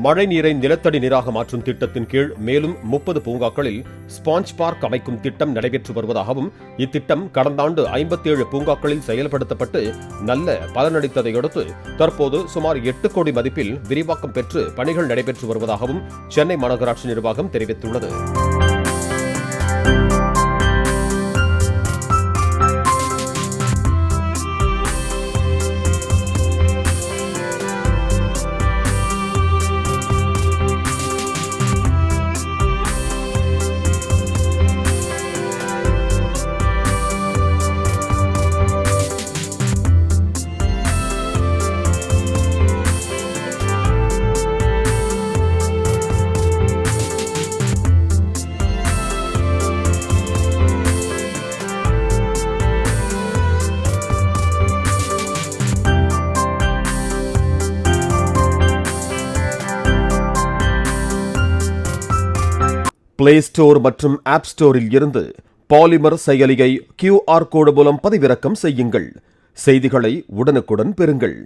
மழைநீரை நிலத்தடி நீராக மாற்றும் திட்டத்தின் கீழ் மேலும் 30 பூங்காக்களில் ஸ்பாஞ்ச் பார்க் அமைக்கும் திட்டம் நடைபெற்று வருவதாகவும், இத்திட்டம் கடந்த ஆண்டு 57 பூங்காக்களில் செயல்படுத்தப்பட்டு நல்ல பலனளித்ததை அடுத்து தற்போது சுமார் 8 கோடி மதிப்பில் விரிவாக்கம் பெற்று பணிகள் நடைபெற்று வருவதாகவும் சென்னை மாநகராட்சி நிர்வாகம் தெரிவித்துள்ளது. பிளே ஸ்டோர் மற்றும் ஆப் ஸ்டோரில் இருந்து பாலிமர் செயலியை QR கோடு மூலம் பதிவிறக்கம் செய்யுங்கள். செய்திகளை உடனுக்குடன் பெறுங்கள்.